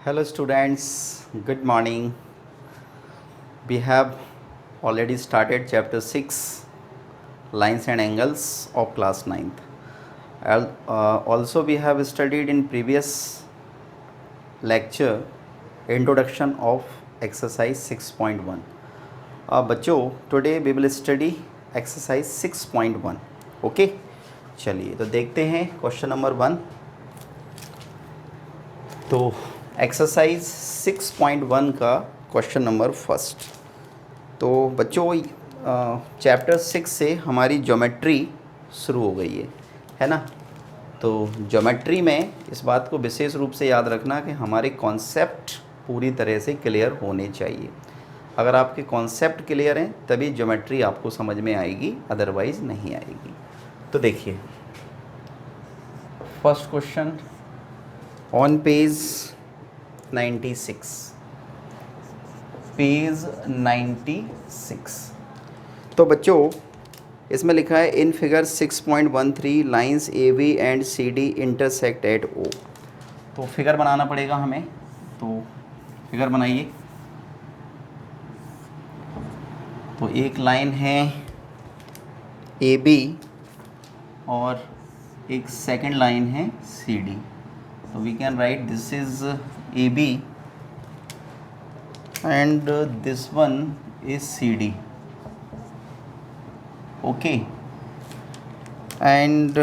Hello students, good morning. We have already started chapter 6 lines and angles of class 9th. Also we have studied in previous lecture introduction of exercise 6.1. बच्चों today we will study exercise 6.1. Okay चलिए तो देखते हैं question number 1. तो exercise 6.1 का question number first. तो बच्चों chapter 6 से हमारी ज्योमेट्री शुरू हो गई है ना. तो ज्योमेट्री में इस बात को विशेष रूप से याद रखना कि हमारे कॉन्सेप्ट पूरी तरह से क्लियर होने चाहिए. अगर आपके कॉन्सेप्ट क्लियर हैं तभी ज्योमेट्री आपको समझ में आएगी, अदरवाइज़ नहीं आएगी. तो देखिए first question on page 96. Page 96. तो बच्चों इसमें लिखा है in figure 6.13 lines A B and C D intersect at O. तो फिगर बनाना पड़ेगा हमें. तो फिगर बनाइए. तो एक लाइन है ए बी और एक सेकंड लाइन है C D. So we can write this is AB and this one is CD. Okay, and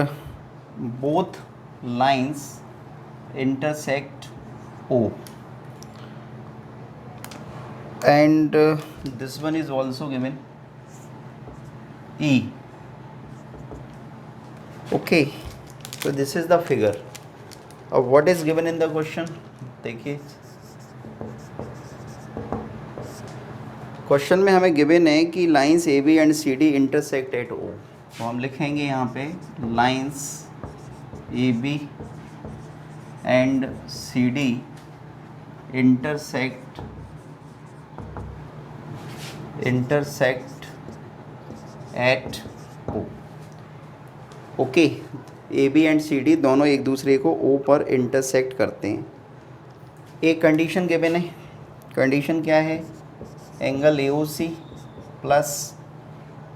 both lines intersect O, and this one is also given E. Okay, so this is the figure. अब what is given in the question. देखिए question में हमें given है कि lines A B and C D intersect at O. तो हम लिखेंगे यहाँ पे lines A B and C D intersect at O. Okay, A B and C D दोनों एक दूसरे को ओ पर इंटरसेक्ट करते हैं. एक कंडीशन गिवन है. कंडीशन क्या है? Angle A O C plus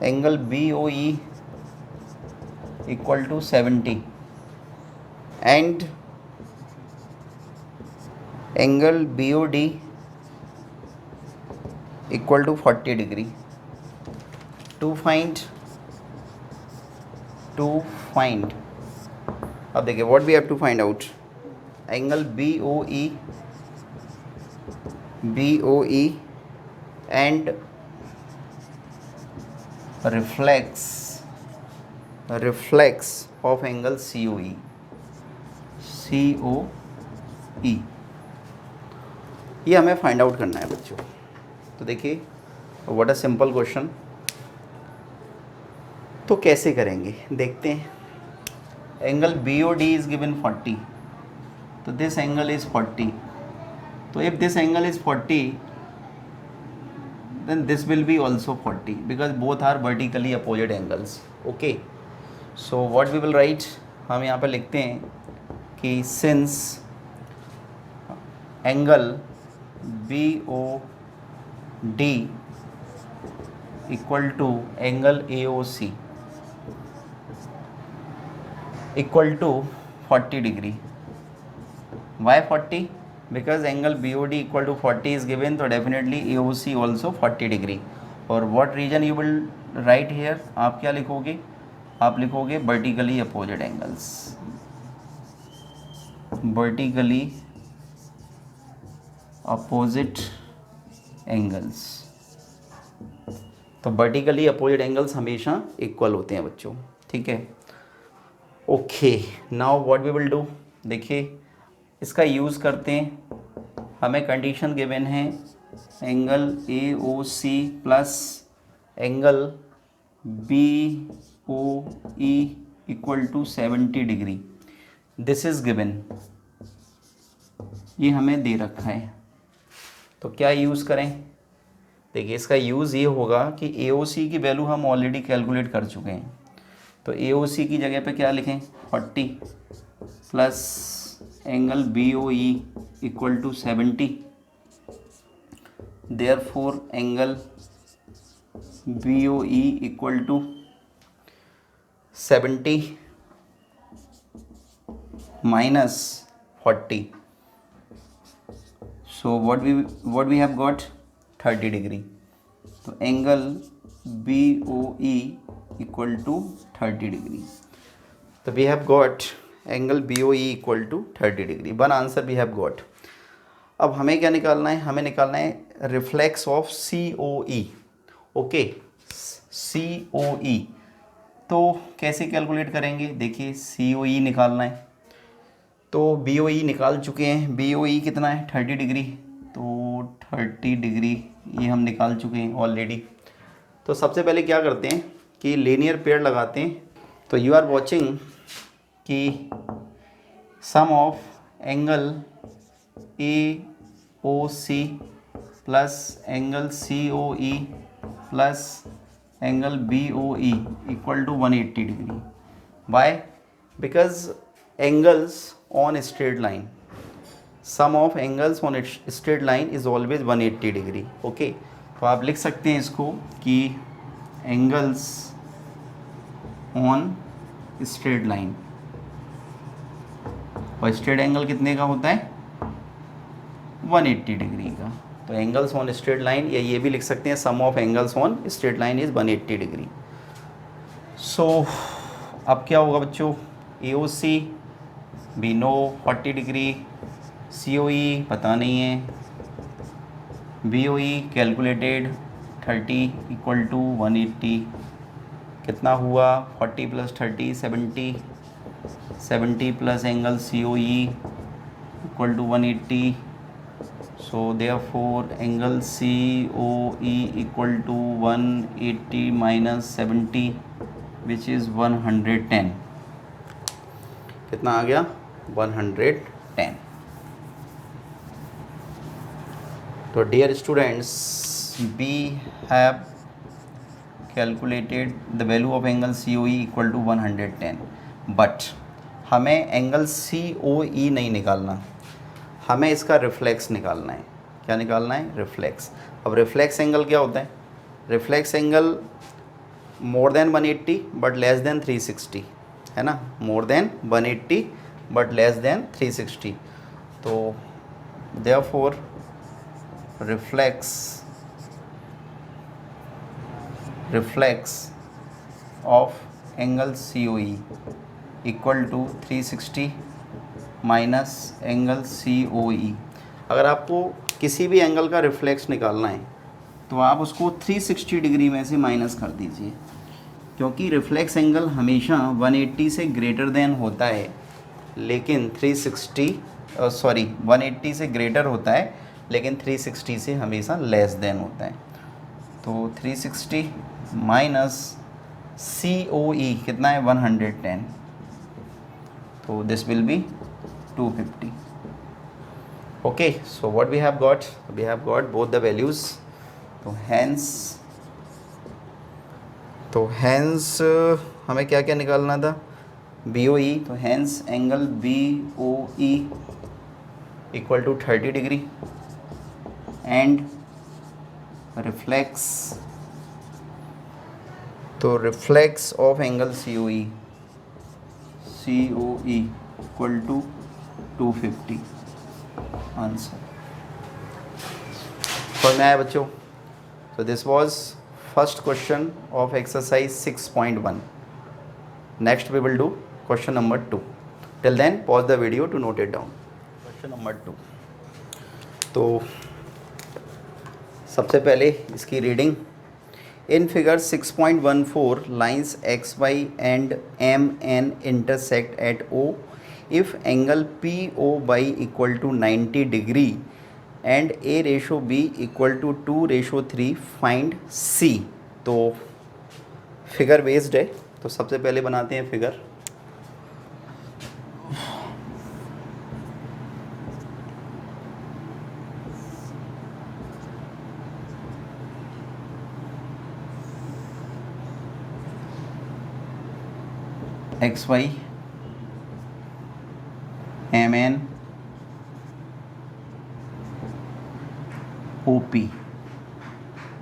angle B O E equal to 70 and angle B O D equal to 40 degree. To find अब देखिए what we have to find out. Angle B O E and reflex of angle C O E. ये हमें find out करना है बच्चों. तो देखिए what a simple question. तो कैसे करेंगे देखते हैं. Angle B O D is given 40. तो दिस एंगल इज 40. तो if this angle is 40 then this will be also 40 because both are vertically opposite angles. Okay, so what we will write, हम यहाँ पे लिखते हैं कि since angle BOD equal to angle AOC equal to 40 degree. Why 40? Because angle BOD equal to 40 is given, so definitely AOC also 40 degree. और what region you will write here? आप क्या लिखोगे? आप लिखोगे vertically opposite angles. Vertically opposite angles. तो vertically opposite angles हमेशा equal होते हैं बच्चों. ठीक है. Okay, now what we will do. देखिए इसका यूज़ करते हैं. हमें कंडीशन गिवन है angle A O C plus angle B O E equal to 70 degree. This is given, ये हमें दे रखा है. तो क्या यूज़ करें. देखिए इसका यूज़ ये होगा कि ए ओ सी की वैल्यू हम ऑलरेडी कैलकुलेट कर चुके हैं. तो ए ओ सी की जगह पे क्या लिखें 40 plus angle B O E equal to 70. Therefore angle BOE equal to 70 minus 40. So what we have got 30 degree. तो angle BOE equal to 30 degree. So we have got angle BOE equal to 30 degree. One answer we have got. अब हमें क्या निकालना है? हमें निकालना है reflex of COE. Okay, COE तो कैसे कैलकुलेट करेंगे? देखिए COE निकालना है तो BOE निकाल चुके हैं. BOE कितना है? 30 डिग्री. तो 30 डिग्री ये हम निकाल चुके हैं ऑलरेडी. तो सबसे पहले क्या करते हैं कि लीनियर पेयर लगाते हैं. तो यू आर वॉचिंग कि sum of angle AOC plus angle COE plus angle BOE equal to 180 degree. Why? Because angles on straight line, sum of angles on straight line is always 180 degree. Okay, तो आप लिख सकते हैं इसको कि angles on straight line, और straight angle कितने का होता है? 180 डिग्री का. तो एंगल्स ऑन स्ट्रेट लाइन, या ये भी लिख सकते हैं sum of angles on straight line is 180 degree. So अब क्या होगा बच्चों? AOC we know 40 degree, COE पता नहीं है, BOE कैलकुलेटेड 30 इक्वल टू 180. कितना हुआ? 40 plus 30 70, 70 plus angle COE equal to 180. So therefore angle COE equal to 180 minus 70 which is 110. कितना आ गया? 110. तो dear students, we have calculated the value of angle COE equal to 110. But हमें angle COE नहीं निकालना, हमें इसका रिफ्लेक्स निकालना है. क्या निकालना है? रिफ्लेक्स. अब रिफ्लेक्स एंगल क्या होता है? Reflex angle more than 180 but less than 360 है ना. More than 180 but less than 360. तो therefore reflex of angle COE equal to 360 minus angle COE. अगर आपको किसी भी एंगल का रिफ्लेक्स निकालना है तो आप उसको 360 डिग्री में से माइनस कर दीजिए, क्योंकि रिफ्लेक्स एंगल हमेशा 180 से ग्रेटर देन होता है, लेकिन 180 से ग्रेटर होता है लेकिन 360 से हमेशा लेस देन होता है. तो 360 माइनस COE कितना है? 110. तो this will B 250. Okay, so what we have got? We have got both the values. तो hence हमें क्या क्या निकालना था? BOE. तो hence angle BOE equal to 30 degree and reflex. तो reflex of angle COE equal to 250. Answer समझ में आया बच्चों? So this was first question of exercise 6.1. Next we will do question number 2. Till then pause the video to note it down. Question number 2. तो सबसे पहले इसकी reading. In figure 6.14 lines XY and MN intersect at O. If angle POY equal to 90 degree and A ratio B equal to 2:3, find C. तो figure based है, तो सबसे पहले बनाते हैं figure. XY MN OP.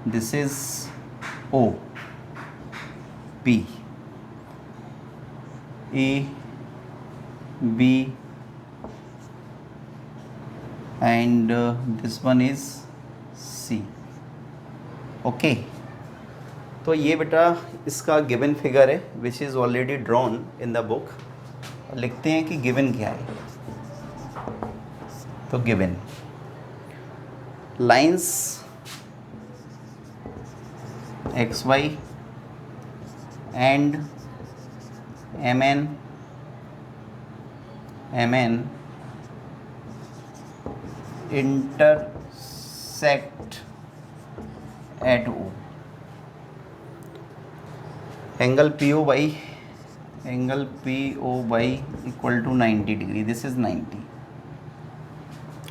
This is O P. A B and this one is C. Okay तो ये बेटा इसका गिवन फिगर है which is already drawn in the book. लिखते हैं कि गिवन क्या है. तो given lines X Y and M N intersect at O. Angle PO by equal to 90 degree. This is 90.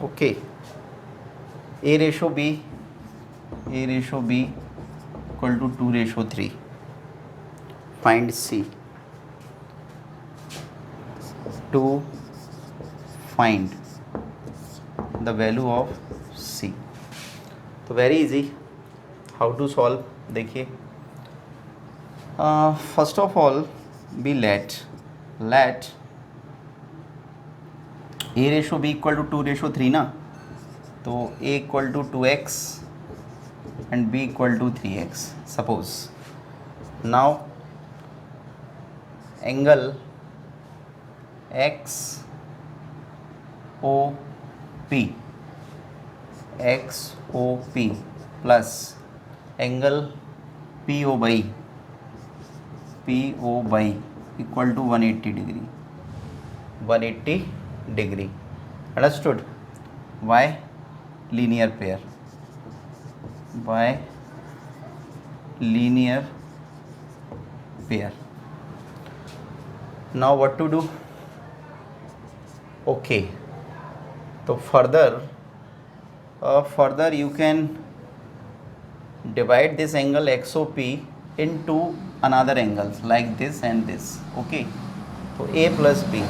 Okay. A ratio B equal to 2:3. Find C. To find the value of C. तो very easy. How to solve देखिए. First of all B let A ratio B equal to 2:3 ना. तो A equal to 2x and B equal to 3x. Suppose now angle X O P plus angle P O Y equal to 180 degree. Understood. Why linear pair. Now what to do. Okay तो further you can divide this angle XOP into another angles like this and this. Okay, so A plus B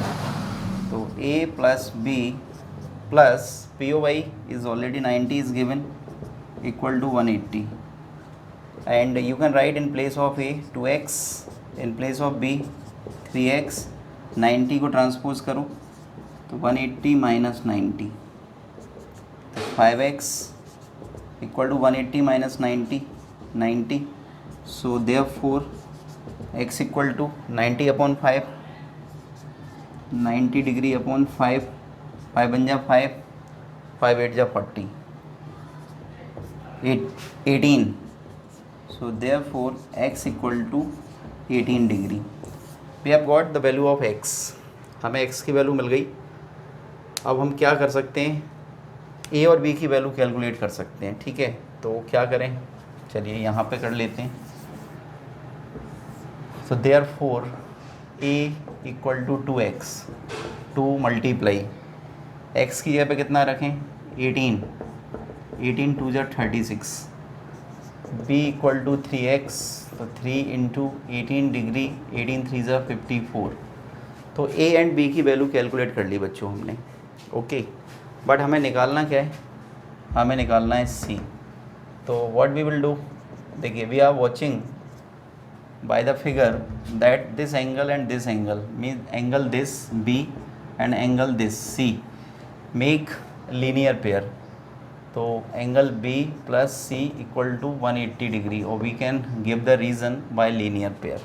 plus POY is already 90 is given equal to 180, and you can write in place of A 2x, in place of B 3x. 90 को transpose करो तो 180 minus 90, 5x equal to 180 minus 90. So therefore x equal to 90 upon 5, 90 degree upon 5 बन जा 5 8 जा 40, 18. So therefore x equal to 18 degree. We have got the value of x. हमें x की value मिल गई. अब हम क्या कर सकते हैं, ए और बी की वैल्यू कैलकुलेट कर सकते हैं. ठीक है, तो क्या करें, चलिए यहाँ पे कर लेते हैं. So therefore A equal to 2x, 2 multiply x की जगह पे कितना रखें 18 2 जा 36. b इक्वल टू 3x, तो 3 इंटू 18 डिग्री, 18 3 जा 54. तो a एंड b की वैल्यू कैलकुलेट कर ली बच्चों हमने. ओके बट हमें निकालना क्या है, हमें निकालना है C. तो व्हाट वी विल डू, देखिए we are watching by the figure that this angle and this angle mean angle this B and angle this C make linear pair. तो angle B plus C equal to 180 degree, और we can give the reason by linear pair.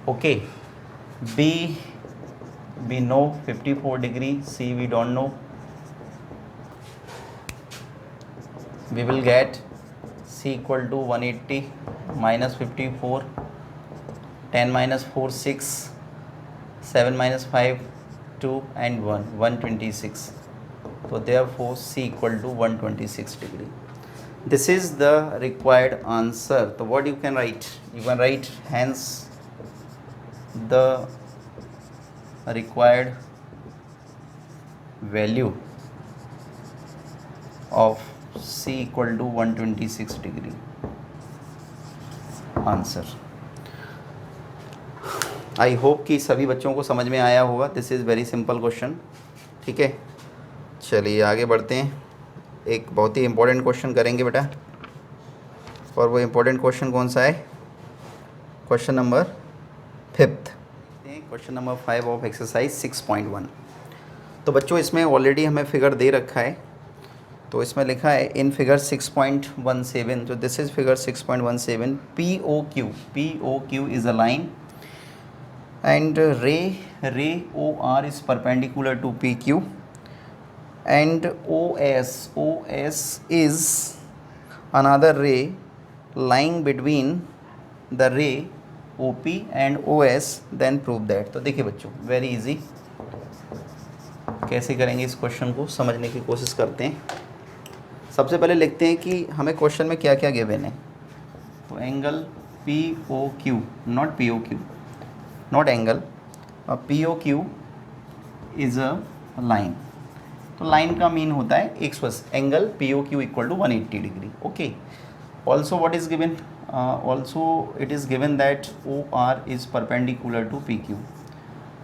Okay, B we know 54 degree, C we don't know. We will get C equal to 180 minus 54, 10 minus 4 6, 7 minus 5 2 and 1 126. So therefore C equal to 126 degree. This is the required answer. So what you can write, hence the required value of C equal to 126 degree. Answer. I hope कि सभी बच्चों को समझ में आया होगा। This is very simple question. ठीक है, चलिए आगे बढ़ते हैं। एक बहुत ही इम्पोर्टेंट क्वेश्चन करेंगे बेटा, और वो इम्पोर्टेंट क्वेश्चन कौन सा है? Question number 5th। Question number 5 of exercise 6.1। तो बच्चों इसमें ऑलरेडी हमें फिगर दे रखा है। तो इसमें लिखा है इन फिगर 6.17, जो this is figure 6.17, POQ is a line and ray OR is perpendicular to PQ, and OS is another ray lying between the ray OP and OS, then prove that। तो देखिए बच्चों, very easy. कैसे करेंगे इस question को समझने की कोशिश करते हैं। सबसे पहले लिखते हैं कि हमें क्वेश्चन में क्या क्या गिवन है। तो angle POQ, not POQ, not angle, POQ is a line. तो लाइन का मीन होता है angle POQ equal to 180 degree. Okay, also what is given, also it is given that OR is perpendicular to PQ।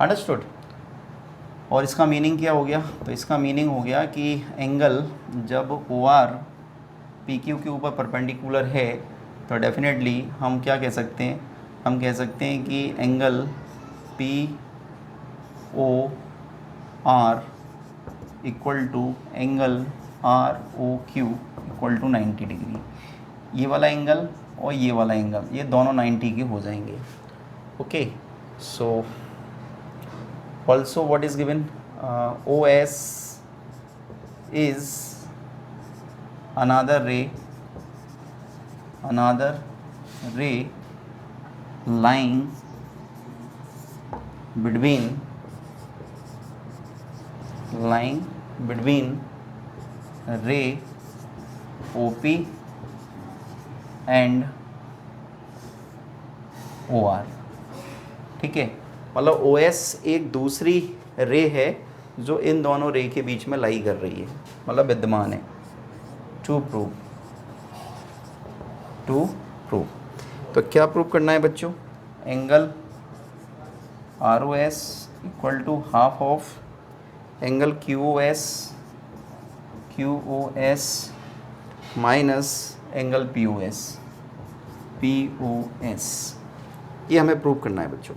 Understood. और इसका meaning क्या हो गया? तो इसका मीनिंग हो गया कि एंगल जब OR PQ के ऊपर परपेंडिकुलर है तो डेफिनेटली हम क्या कह सकते हैं? हम कह सकते हैं कि angle POR equal to angle ROQ equal to 90 degree. ये वाला एंगल और ये वाला एंगल, ये दोनों 90 के हो जाएंगे। Okay, so also what is given, OS is another ray lying between ray OP and OR। ठीक है, मतलब OS एक दूसरी रे है जो इन दोनों रे के बीच में लाई कर रही है, मतलब विद्यमान है। टू प्रूव तो क्या प्रूव करना है बच्चों? Angle ROS equal to half of angle QOS minus angle POS। ये हमें प्रूव करना है बच्चों।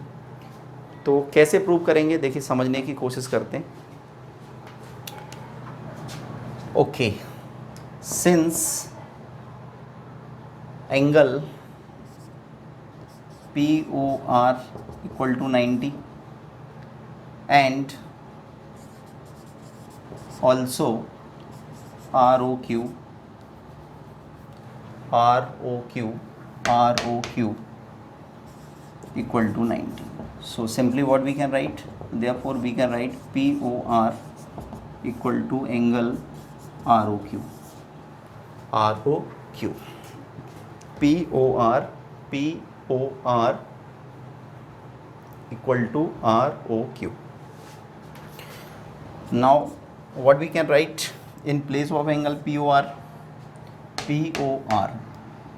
तो कैसे प्रूव करेंगे, देखिए समझने की कोशिश करते हैं। Okay, since angle POR equal to 90 and also ROQ equal to 90. So simply what we can write? Therefore we can write POR equal to angle ROQ. POR equal to ROQ. Now what we can write in place of angle POR?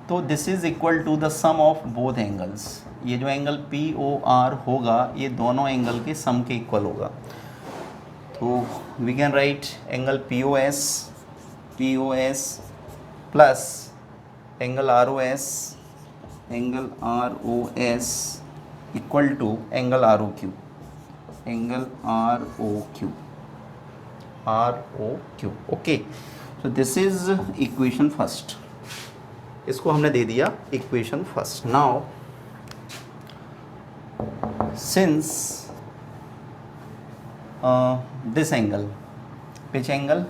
तो this is equal to the sum of both angles. ये जो angle POR होगा ये दोनों angle के सम के equal होगा। तो we can write angle POS plus angle ROS equal to angle ROQ। Okay, so this is equation first। इसको हमने दे दिया equation first. Now since this angle, which angle?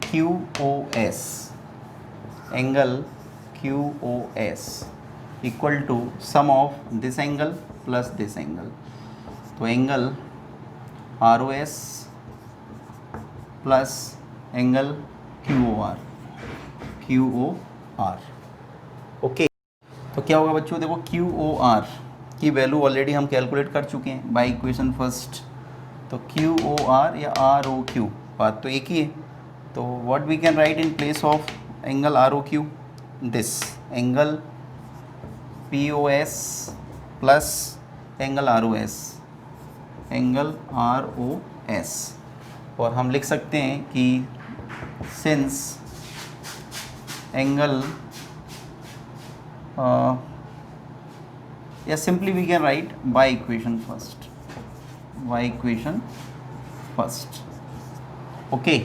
QOS, angle QOS equal to sum of this angle plus this angle. तो angle ROS plus angle QOR। Okay, तो क्या होगा बच्चों? देखो QOR की वैल्यू ऑलरेडी हम कैलकुलेट कर चुके हैं बाय इक्वेशन फर्स्ट। तो QOR या ROQ बात तो एक ही है। तो what we can write in place of angle ROQ? This angle POS plus angle R O S, angle R O S. और हम लिख सकते हैं कि सिंस एंगल या simply we can write by equation first, by equation first. Okay,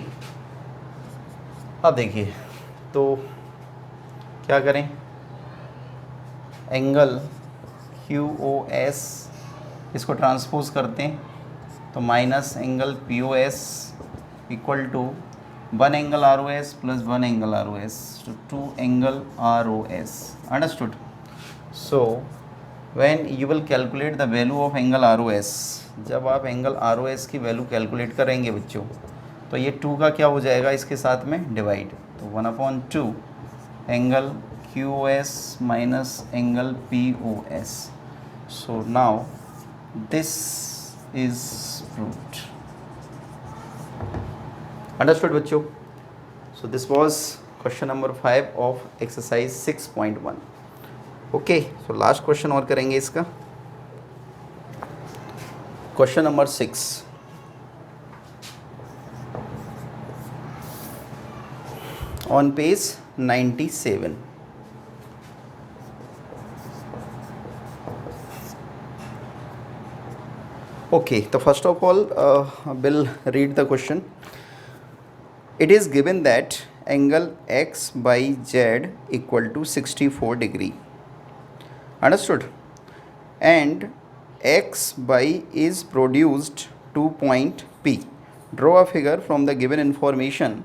अब देखिए तो क्या करें, एंगल क्यू ओ एस इसको ट्रांसपोज करते हैं तो minus angle P O S equal to 1 angle R O S plus 1 angle R O S, तो 2 angle R O S. Understood? So when you will calculate the value of angle R O S, जब आप angle R O S की value calculate करेंगे बच्चों, तो ये 2 का क्या हो जाएगा इसके साथ में डिवाइड, तो 1/2 angle Q O S minus angle P O S. So now this is proved. Understood बच्चों? So this was question number 5 of exercise 6.1. Okay, so last question और करेंगे इसका, question number 6 on page 97. Okay, so first of all, we'll read the question. It is given that angle x by z equal to 64 degree. Understood? And x by is produced to point P. Draw a figure from the given information.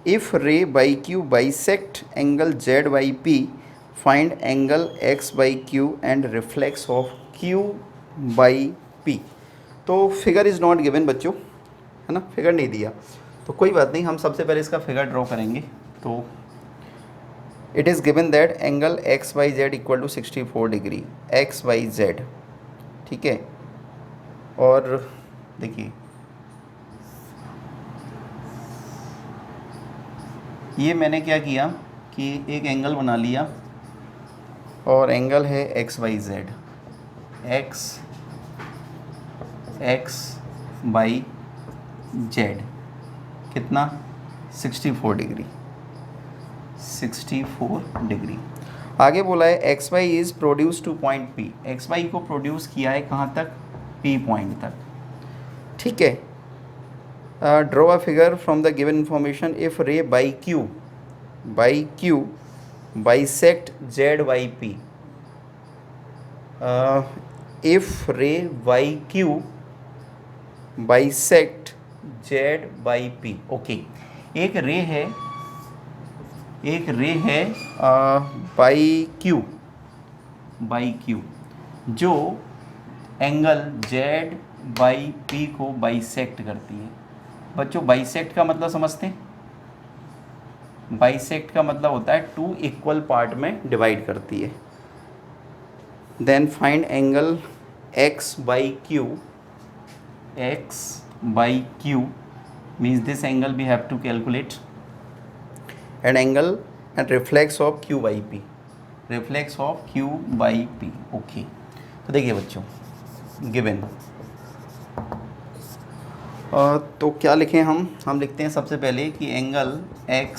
If ray by q bisect angle z by P, find angle x by q and reflex of q by P. तो figure is not given बच्चों, है ना, figure नहीं दिया, तो कोई बात नहीं, हम सबसे पहले इसका फिगर ड्रॉ करेंगे। तो it is given that angle X by Z equal to 64 degree, X by Z, ठीक है। और देखिए ये मैंने क्या किया कि एक एंगल बना लिया और एंगल है X by Z, X by Z कितना, 64 डिग्री, 64 डिग्री। आगे बोला है X Y is produce to point P, X Y को प्रोड्यूस किया है कहाँ तक, पी पॉइंट तक, ठीक है। Draw a figure from the given information. If ray by Q bisect Z by P, if ray by Q bisect Z by P. Okay, एक ray है बाई क्यू जो एंगल जेड बाई पी को bisect करती है। बच्चों bisect का मतलब समझते हैं, बाइसेक्ट का मतलब होता है 2 इक्वल पार्ट में डिवाइड करती है। Then find angle X by Q, x by q means this angle we have to calculate, and angle and reflex of q by p, reflex of q by p। okay, तो देखिए बच्चों given, तो क्या लिखें हम लिखते हैं सबसे पहले कि angle x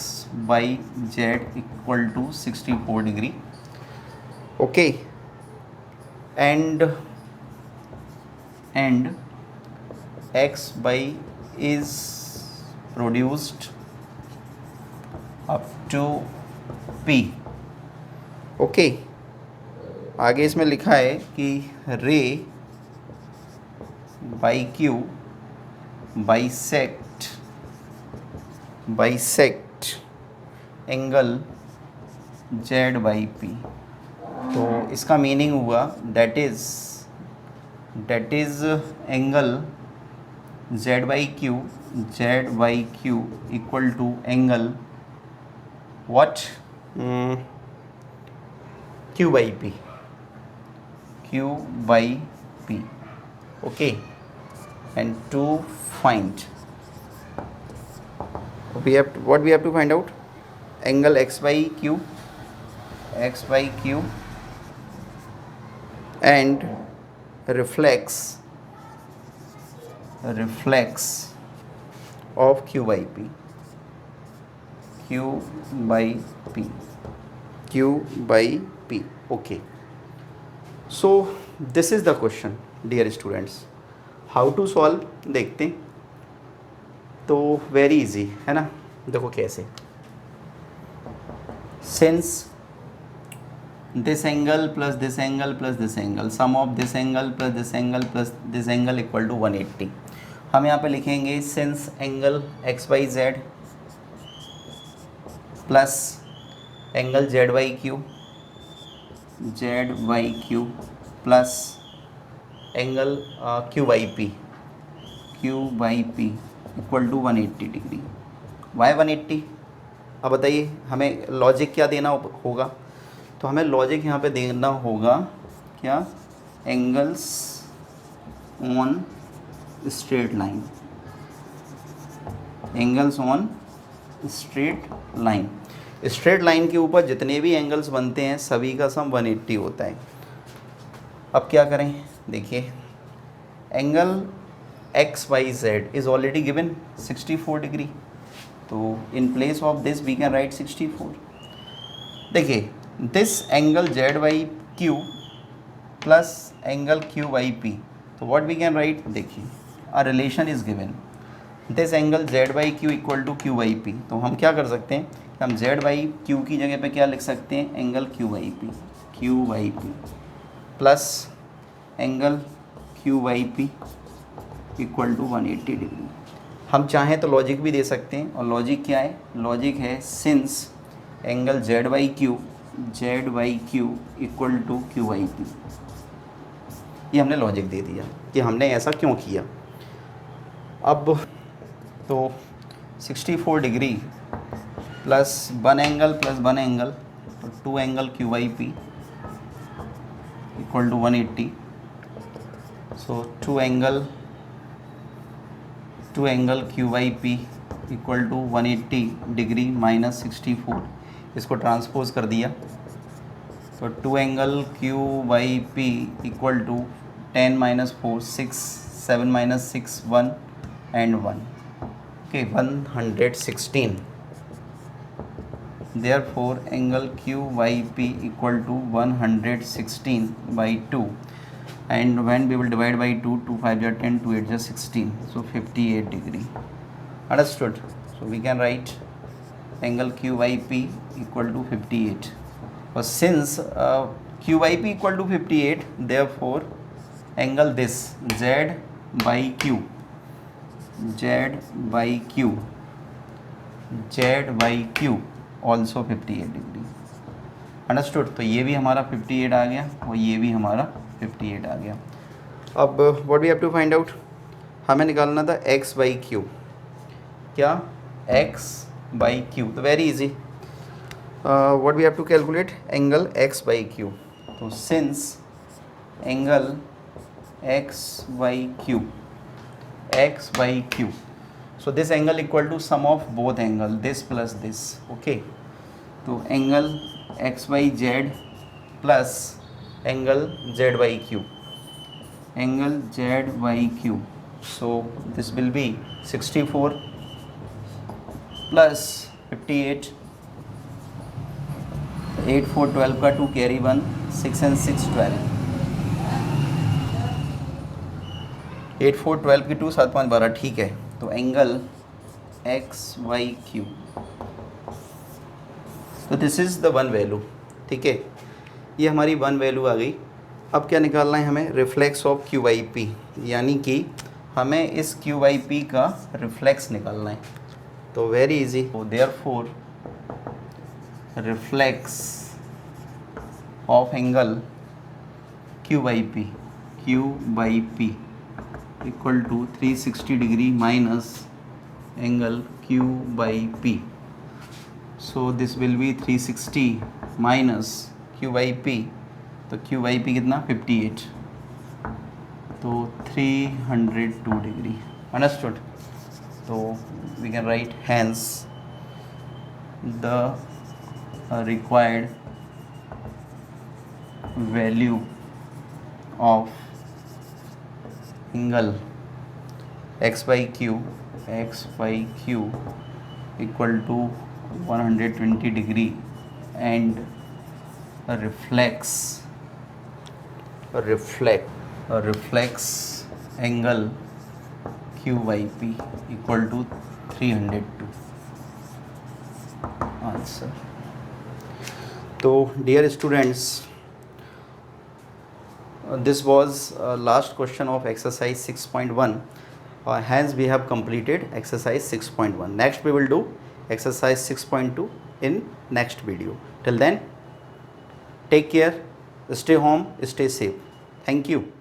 by Z equal to 64 degree. Okay, and x by is produced up to P। Okay, आगे इसमें लिखा है कि ray by Q bisect angle Z by P. तो इसका मीनिंग हुआ that is angle z by q equal to angle what, q by p, okay, and to find what we have to find out, angle x by q and reflex of q by p, q by p. Okay, so this is the question dear students. How to solve देखते हैं. तो very easy है ना. देखो कैसे. Since this angle plus this angle plus this angle, sum of this angle plus this angle plus this angle equal to 180. हम यहाँ पे लिखेंगे since angle X Y Z plus angle Z Y Q plus angle Q by P equal to 180 degree. Y 180. अब बताइए हमें logic क्या देना होगा. तो हमें लॉजिक यहाँ पे देना होगा क्या, angles on straight line, angles on straight line. Straight line के ऊपर जितने भी एंगल्स बनते हैं सभी का सम 180 होता है. अब क्या करें देखिए, angle X Y Z is already given 64 degree. तो in place of this we can write 64. देखिए this angle Z Y Q plus angle Q Y P. तो व्हाट वी कैन राइट, देखिए a relation is given, this angle Z Y Q equal to Q Y P. तो हम क्या कर सकते हैं, हम जेड वाई क्यू की जगह पे क्या लिख सकते हैं, angle Q Y P plus angle Q Y P equal to 180 degree. हम चाहें तो लॉजिक भी दे सकते हैं. और लॉजिक क्या है, लॉजिक है since angle Z Y Q equal to Q Y P. ये हमने लॉजिक दे दिया कि हमने ऐसा क्यों किया. अब तो 64 डिग्री प्लस वन एंगल तो 2 angle Q Y P equal to 180. So 2 angle Q Y P equal to 180 degree minus 64. इसको ट्रांसपोज कर दिया तो 2 angle Q Y P equal to 10 minus 4 6 7 minus 6 1 and 1. Okay 116. Therefore angle QYP equal to 116 by 2, and when we will divide by 2, 2 5 are 10, 2 8 are 16, so 58 degree. Understood? So we can write angle QYP equal to 58. But since QYP equal to 58, therefore angle this Z by Q also 58 degree. Understood. तो ये भी हमारा 58 आ गया और ये भी हमारा 58 आ गया. अब what we have to find out, हमें निकालना था x बाई क्यू. क्या, x बाई क्यू. तो very easy. What we have to calculate, angle x Y Q. तो since angle x Y Q, so this angle equal to sum of both angle, this plus this. Okay, तो angle x by z plus angle z by q, angle z by q. So this will be 64 plus 58. 8 4 12 का 2 carry 1, 6 and 6 12. 8 4 12 की 2 7 5 12. ठीक है. तो angle X Y Q, तो this is the one value. ठीक है, ये हमारी वन वैल्यू आ गई. अब क्या निकालना है हमें, reflex of Q Y P, यानी कि हमें इस क्यू वाई पी का रिफ्लेक्स निकालना है. तो वेरी इजी. तो therefore reflex of angle Q by P equal to 360 degree minus angle Q by P. So this will be 360 minus Q by P. तो Q बाई P कितना, 58. तो 302 degree. Understood. तो we can write hence the required value of angle x by q equal to 120 degree and reflex angle q by p equal to 302. Answer. So dear students, this was last question of exercise 6.1. Hence we have completed exercise 6.1. Next we will do exercise 6.2 in next video. Till then, take care, stay home, stay safe. Thank you.